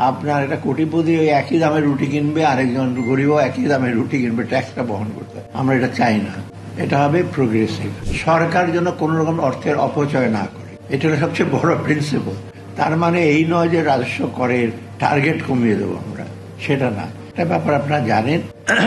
আপনার একটা কোটিপতি ওই একই দামে রুটি কিনবে, আরেকজন গরিবও একই দামে রুটি কিনবে, ট্যাক্সটা বহন করতে। আমরা এটা চাই না। এটা হবে প্রোগ্রেসিভ। সরকার যেন কোন রকম অর্থের অপচয় না করে, এটা হলো সবচেয়ে বড় প্রিন্সিপাল। তার মানে এই নয় যে রাজস্ব করের টার্গেট কমিয়ে দেবো আমরা, সেটা না। একটা ব্যাপার আপনারা জানেন,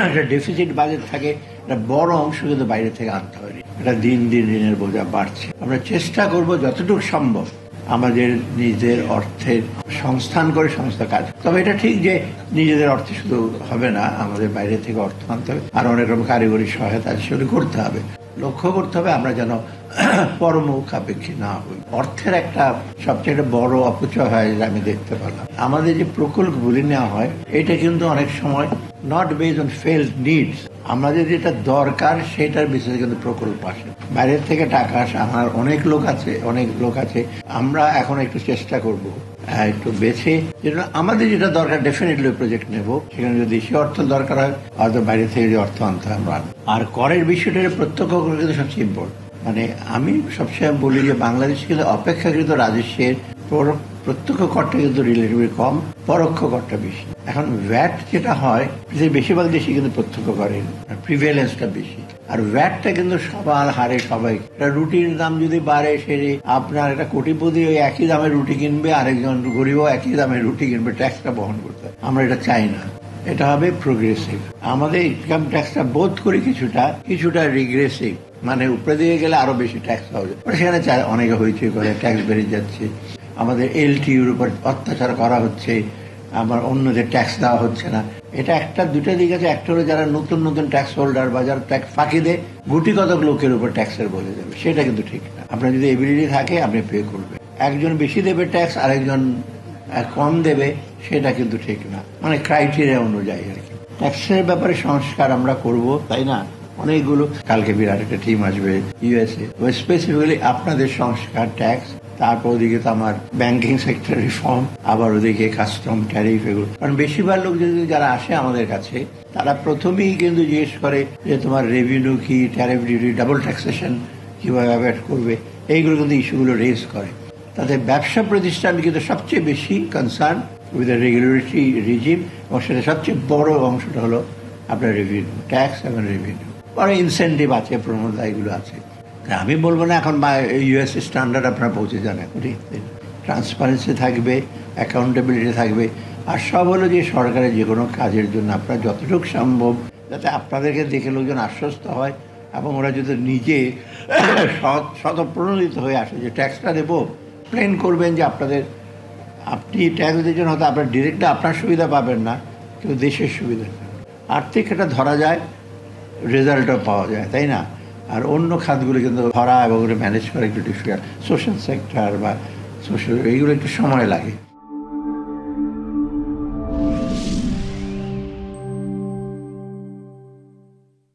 একটা ডেফিসিট বাজেট থাকে, একটা বড় অংশ কিন্তু বাইরে থেকে আনতে হয়। এটা দিন দিন ঋণের বোঝা বাড়ছে। আমরা চেষ্টা করব যতটুকু সম্ভব আমাদের নিজেদের অর্থের সংস্থান করে সমস্ত কাজ। তবে এটা ঠিক যে নিজেদের অর্থে শুধু হবে না, আমাদের বাইরে থেকে অর্থ আনতে হবে, আর অনেক রকম কারিগরি সহায়তা সেগুলো করতে হবে। লক্ষ্য করতে হবে আমরা যেন পরমুখাপেক্ষী না হই। অর্থের একটা সবচেয়ে বড় অপচয় হয় যে আমি দেখতে পেলাম, আমাদের যে প্রকল্পগুলি নেওয়া হয় এটা কিন্তু অনেক সময় not based on felt needs. আমাদের যেটা দরকার সেটার বিশেষ কিন্তু প্রকল্প আসে, বাইরের থেকে টাকা আসে। আমার অনেক লোক আছে। আমরা এখন একটু চেষ্টা করব একটু বেছে, যেটা আমাদের যেটা দরকার ডেফিনেটলি প্রজেক্ট নেব। সেখানে যদি দেশীয় অর্থ দরকার হয়, হয়তো বাইরে থেকে যে অর্থ আনতে হয় আমরা। আর করের বিষয়টা প্রত্যক্ষ করে কিন্তু সবচেয়ে ইম্পর্টেন্ট। মানে আমি সবসময় বলি যে বাংলাদেশ কিন্তু অপেক্ষাকৃত রাজস্বের প্রত্যক্ষ করটা কিন্তু রিলেটিভলি কম, পরোক্ষ করটা বেশি। এখন ভ্যাট যেটা হয়, বেশিরভাগ দেশে কিন্তু প্রত্যক্ষ করেন প্রিভেলেন্সটা বেশি, আর ভ্যাটটা কিন্তু সবার হারে সবাই। রুটির দাম যদি বাড়ে, সে আপনার একটা কোটিপতি ওই একই দামে রুটি কিনবে, আরেকজন গরিবও একই দামে রুটি কিনবে, ট্যাক্সটা বহন করতে। আমরা এটা চাই না। এটা হবে প্রোগ্রেসিভ। আমাদের ইনকাম ট্যাক্সটা বোধ করি কিছুটা রিগ্রেসিভ, মানে উপরে দিয়ে গেলে আরো বেশি ট্যাক্স হবে। সেখানে অনেকে হইচই করে, ট্যাক্স বেড়ে যাচ্ছে, আমাদের এলটিইউর উপর অত্যাচার করা হচ্ছে, আমার অন্যদের ট্যাক্স দেওয়া হচ্ছে না। এটা দুটা দিক আছে। একটা হলো যারা নতুন ট্যাক্স হোল্ডার বা যারা ট্যাক্স ফাঁকি দেয়, গুটি কতক লোকের উপর ট্যাক্সের বোঝা যাবে, সেটা কিন্তু ঠিক না। আপনার যদি এবিলিটি থাকে আপনি পে করবেন। একজন বেশি দেবে ট্যাক্স, আরেকজন কম দেবে, সেটা কিন্তু ঠিক না। মানে ক্রাইটেরিয়া অনুযায়ী আর কি ট্যাক্সের ব্যাপারে সংস্কার আমরা করব, তাই না? অনেকগুলো, কালকে বিরাট একটা টিম আসবে ইউএসএ, স্পেসিফিক্যালি আপনাদের সংস্কার, ট্যাক্স, তারপর ওদিকে তো আমার ব্যাংকিং সেক্টর রিফর্ম, আবার ওদিকে কাস্টম, ট্যারিফ, এগুলো। কারণ বেশিরভাগ লোক যারা আসে আমাদের কাছে, তারা প্রথমেই কিন্তু জিজ্ঞেস করে যে তোমার রেভিনিউ কি, ট্যারিফ ডিউটি, ডাবল ট্যাক্সেশন কিভাবে অ্যাভয়েড করবে, এইগুলো কিন্তু ইস্যুগুলো রেজ করে। তাদের ব্যবসা প্রতিষ্ঠান কিন্তু সবচেয়ে বেশি concern with the regulatory regime, এবং সেটা সবচেয়ে বড় অংশটা হলো আপনার রেভিনিউ, ট্যাক্স এবং রেভিনিউ। পরে ইনসেন্টিভ আছে, প্রণোদনা, এগুলো আছে। আমি বলবো না এখন ইউএস স্ট্যান্ডার্ড আপনারা পৌঁছে যান। ট্রান্সপারেন্সি থাকবে, অ্যাকাউন্টেবিলিটি থাকবে, আর সব হলো যে সরকারের যে কোনো কাজের জন্য আপনারা যতটুকু সম্ভব যাতে আপনাদেরকে দেখে লোকজন আশ্বস্ত হয়, এবং ওরা যদি নিজে স্বতঃপ্রণোদিত হয়ে আসে যে ট্যাক্সটা দেবো, প্লেন করবেন যে আপনি ট্যাক্স দিচ্ছেন, হয়তো আপনার ডিরেক্টলি আপনার সুবিধা পাবেন না, কিন্তু দেশের সুবিধা, আর্থিক এটা ধরা যায়, রেজাল্টও পাওয়া যায়, তাই না? আর অন্য খাতগুলো কিন্তু ধরা এবং ম্যানেজ করা একটু ডিফিকাল্ট। সোশ্যাল সেক্টর বা সোশ্যাল, এইগুলো একটু সময় লাগে।